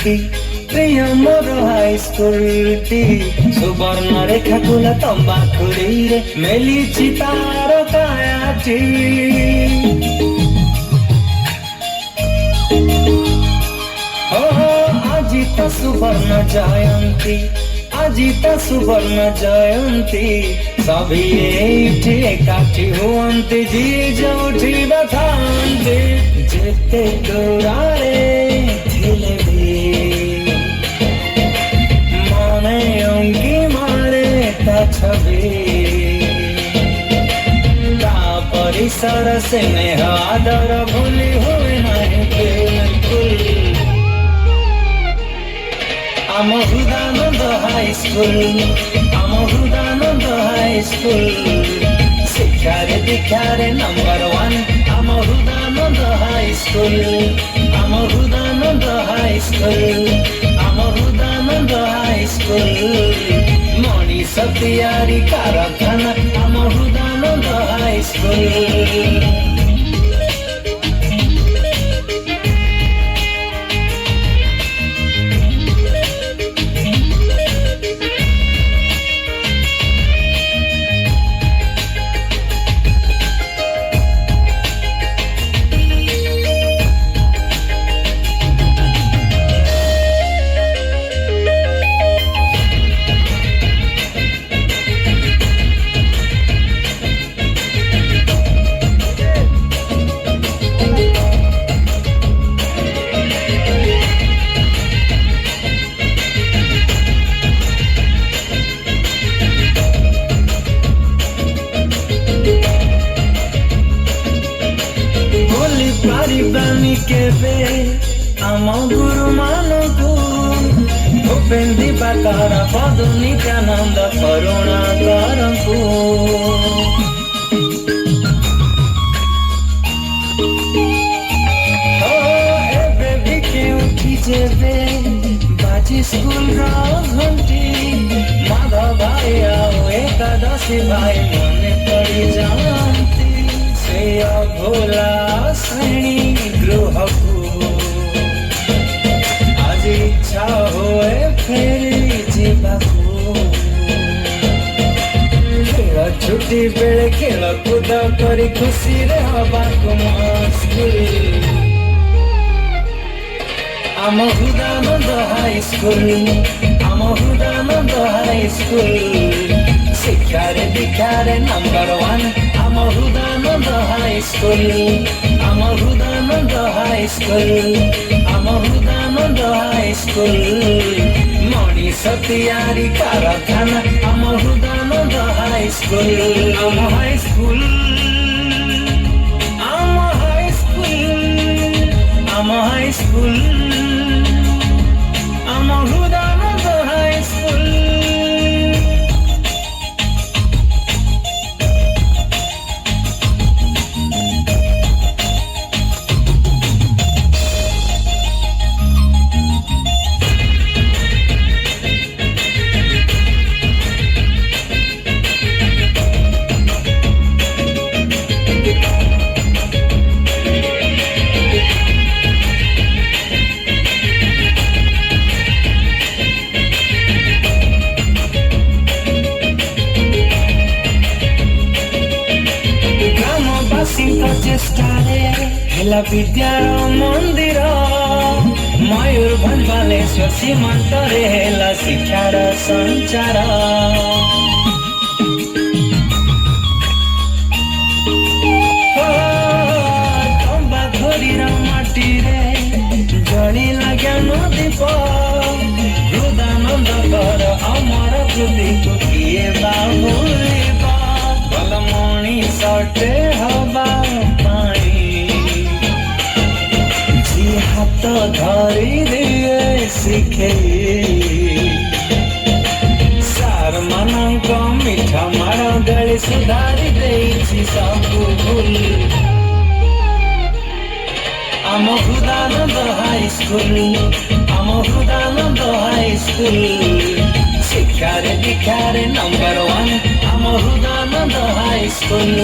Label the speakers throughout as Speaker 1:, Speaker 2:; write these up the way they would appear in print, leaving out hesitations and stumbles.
Speaker 1: T प्रिय मोर high school T सुवर्ण रेखा कुल तंबाखुरी रे मेली तार कायाटी আজি তো সুবর্ণ জয়ন্তী আজি তো সুবর্ণ জয়ন্তী সবই এইটি একাঠি হুয়ন্তি জি যোউঠি বথান্তি যেতে দূরারে ଥିଲେ ବି মনে অঙ্কি মারে তা ছবি তা পরিসর স্নেহ আদর ভুলি ହୁଏ ନାହିଁ ବିଲକୁଲ ଆମ ହୃଦାନନ୍ଦ ହାଇସ୍କୁଲ ଆମ ହୃଦାନନ୍ଦ ହାଇସ୍କୁଲ ଶିକ୍ଷାରେ ଦୀକ୍ଷାରେ ନମ୍ବର ୱାନ୍ ଆମ ହୃଦାନନ୍ଦ ହାଇସ୍କୁଲ ଆମ ହୃଦାନନ୍ଦ ହାଇସ୍କୁଲ ଆମ ହୃଦାନନ୍ଦ ହାଇସ୍କୁଲ ମଣିଷ ତିଆରି କାରଖାନା ଆମ ହୃଦାନନ୍ଦ ହାଇସ୍କୁଲ পারিবানি কেবে আম গুরু মানকু ভূপেন্দি বাকার পদ নিত্যানন্দ করুণা করঙ্কু এবে भी কেউঠি যেবে বাজি স্কুল ঘণ্টি মাধব ভাই আও একাদশী ভাই মনে পড়ি যান্তি ସେ ଅଭୋଲା ଶ୍ରେଣୀ ଗୃହକୁ ଆଜି ଇଚ୍ଛା ହୁଏ ଫେରି ଯିବାକୁ ଖେଳ ଛୁଟି ବେଳେ ଖେଳକୁଦ କରି ଖୁସିରେ ହବାକୁ ମସ୍କୁଲ ଆମ ହୃଦାନନ୍ଦ ହାଇସ୍କୁଲ ଆମ ହୃଦାନନ୍ଦ ହାଇସ୍କୁଲ ଶିକ୍ଷାରେ ଦୀକ୍ଷାରେ ନମ୍ବର ୱାନ୍ ଆମ ହୃଦାନନ୍ଦ ହାଇସ୍କୁଲ ଆମ ହୃଦାନନ୍ଦ ହାଇସ୍କୁଲ ଆମ ହୃଦାନନ୍ଦ ହାଇସ୍କୁଲ ମଣିଷ ତିଆରି କାରଖାନା ଆମ ହୃଦାନନ୍ଦ ହାଇସ୍କୁଲ ଆମ ହାଇସ୍କୁଲ ଆମ ହାଇସ୍କୁଲ ଆମ ହାଇସ୍କୁଲ ଆମ ହୃଦାନନ୍ଦ ହାଇସ୍କୁଲ ଚେଷ୍ଟାରେ ହେଲା ବିଦ୍ୟାର ମନ୍ଦିର ମୟୂରଭଞ୍ଜ ବାଲେଶ୍ୱର ସୀମାନ୍ତରେ ହେଲା ଶିକ୍ଷାର ସଞ୍ଚାର ତମ୍ବାଘୋରିର ମାଟିରେ ଜଳିଲା ଜ୍ଞାନ ଦୀପ ହୃଦାନନ୍ଦଙ୍କର ଅମର କୃତିକୁ କିଏ ବା ଭୁଲିବ ଭଲ ମଣିଷଟେ ହବା ହାତ ଧରି ଦିଏ ଶିଖେଇ ସାର୍ ମାନଙ୍କ ମିଠା ମାଡ଼ ଗାଳି ସୁଧାରି ଦେଇଛି ସବୁ ଭୁଲ ଆମ ହୃଦାନନ୍ଦ ହାଇସ୍କୁଲ ଆମ ହୃଦାନନ୍ଦ ହାଇସ୍କୁଲ ଶିକ୍ଷାରେ ଦୀକ୍ଷାରେ ନମ୍ବର ୱାନ୍ ଆମ ହୃଦାନନ୍ଦ ହାଇସ୍କୁଲ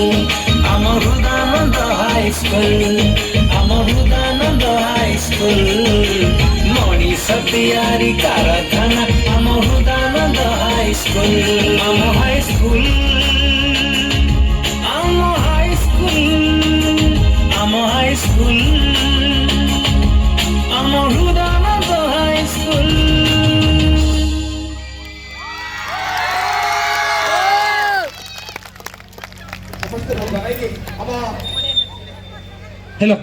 Speaker 1: ଆମ ହୃଦାନନ୍ଦ ହାଇସ୍କୁଲ ଆମ ହୃଦାନନ୍ଦ ହାଇସ୍କୁଲ ମଣିଷ ତିଆରି କାରଖାନା ଆମ ହୃଦାନନ୍ଦ ହାଇସ୍କୁଲ ଆମ ହାଇସ୍କୁଲ ଆମ ହାଇସ୍କୁଲ ଆମ ହାଇସ୍କୁଲ ଆମ ହୃଦାନନ୍ଦ ହାଇସ୍କୁଲ।
Speaker 2: Hello.